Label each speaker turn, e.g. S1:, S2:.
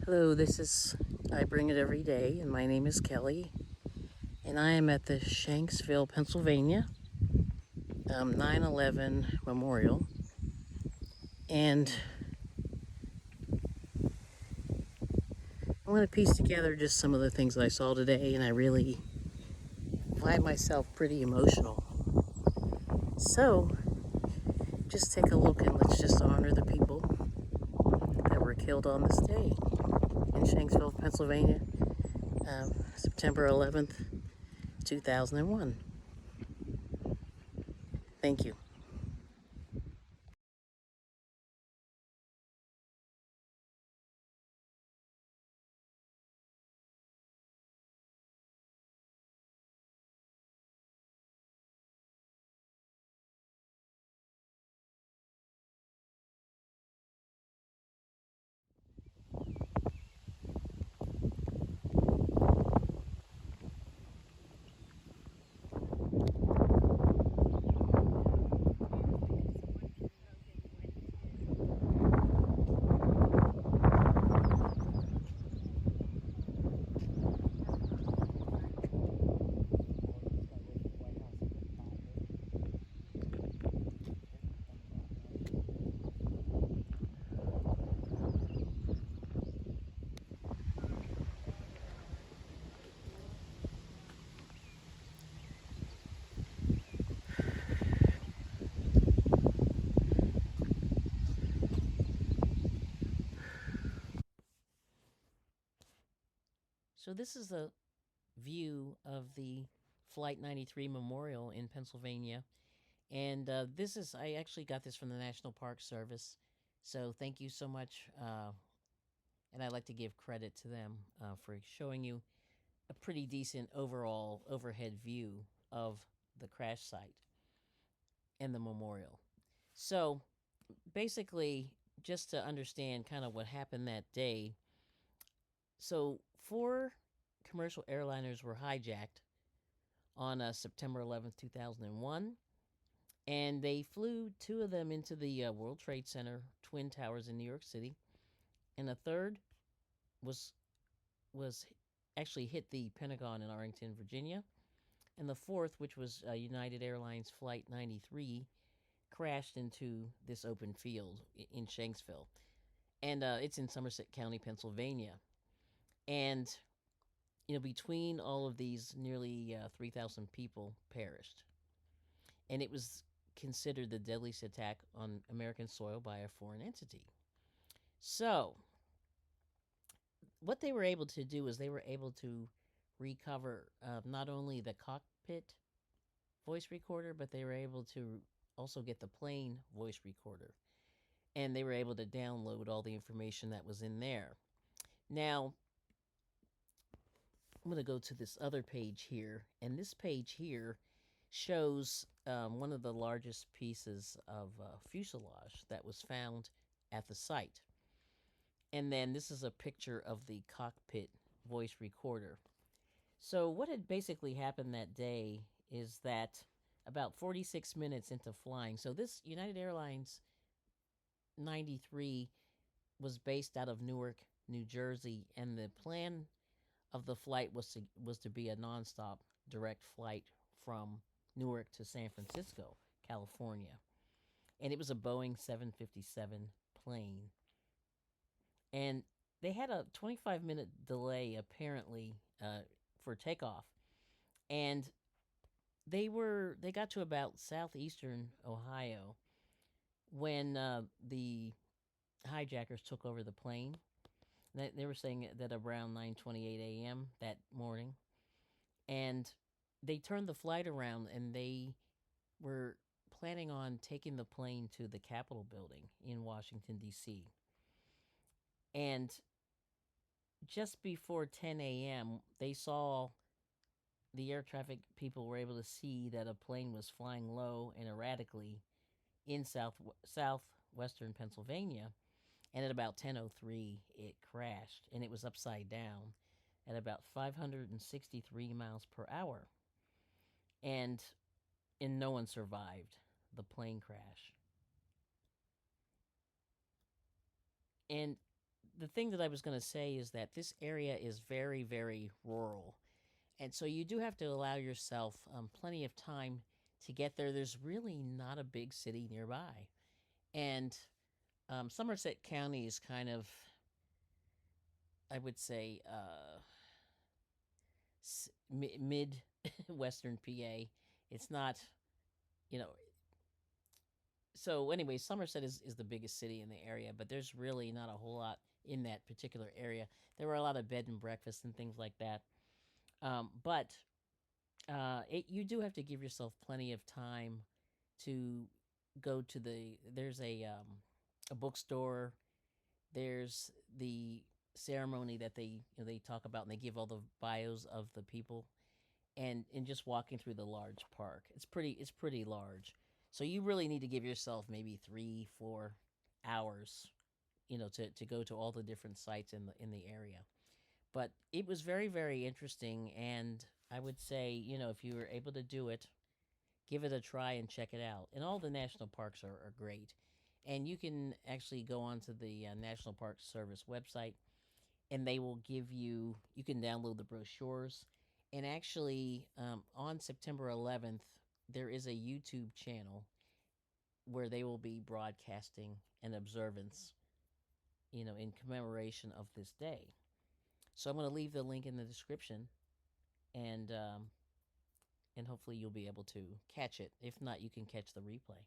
S1: Hello, I bring it every day, and my name is Kelly, and I am at the Shanksville, Pennsylvania 9/11 Memorial, and I want to piece together just some of the things that I saw today, and I really find myself pretty emotional. So, just take a look and let's just honor the people that were killed on this day in Shanksville, Pennsylvania, September 11th, 2001. Thank you. So, this is a view of the Flight 93 Memorial in Pennsylvania. And I actually got this from the National Park Service. So thank you so much. And I'd like to give credit to them for showing you a pretty decent overall overhead view of the crash site and the memorial. So basically, just to understand kind of what happened that day, so four commercial airliners were hijacked on September 11th, 2001. And they flew two of them into the World Trade Center Twin Towers in New York City, and a third was was actually hit the Pentagon in Arlington, Virginia, and the fourth, which was United Airlines Flight 93, crashed into this open field in Shanksville, and it's in Somerset County, Pennsylvania. And between all of these, nearly 3,000 people perished, and it was considered the deadliest attack on American soil by a foreign entity. So, what they were able to do is they were able to recover not only the cockpit voice recorder, but they were able to also get the plane voice recorder. And they were able to download all the information that was in there. Now, I'm going to go to this other page here. And this page here shows one of the largest pieces of fuselage that was found at the site. And then this is a picture of the cockpit voice recorder. So, what had basically happened that day is that about 46 minutes into flying, so this United Airlines 93 was based out of Newark, New Jersey, and the plan of the flight was to be a nonstop direct flight from Newark to San Francisco, California. And it was a Boeing 757 plane. And they had a 25-minute delay apparently for takeoff. And they got to about southeastern Ohio when the hijackers took over the plane. They were saying that around 9:28 a.m. that morning, and they turned the flight around and they were planning on taking the plane to the Capitol building in Washington D.C. And just before 10 a.m., they saw the air traffic people were able to see that a plane was flying low and erratically in southwestern Pennsylvania, and at about 10:03 it crashed, and it was upside down at about 563 miles per hour, and no one survived the plane crash. And the thing that I was going to say is that this area is very, very rural. And so you do have to allow yourself plenty of time to get there. There's really not a big city nearby. And Somerset County is kind of, I would say, mid Western PA. It's not, you know. So, anyway, Somerset is the biggest city in the area, but there's really not a whole lot in that particular area. There were a lot of bed and breakfasts and things like that. But you do have to give yourself plenty of time to go to there's a bookstore. There's the ceremony that they talk about, and they give all the bios of the people, and just walking through the large park. It's pretty large, so you really need to give yourself maybe 3-4 hours, to go to all the different sites in the area. But it was very, very interesting, and I would say, if you were able to do it, give it a try and check it out. And all the national parks are great. And you can actually go onto the National Park Service website, and they will you can download the brochures. And actually, on September 11th, there is a YouTube channel where they will be broadcasting an observance, in commemoration of this day. So I'm going to leave the link in the description, and hopefully you'll be able to catch it. If not, you can catch the replay.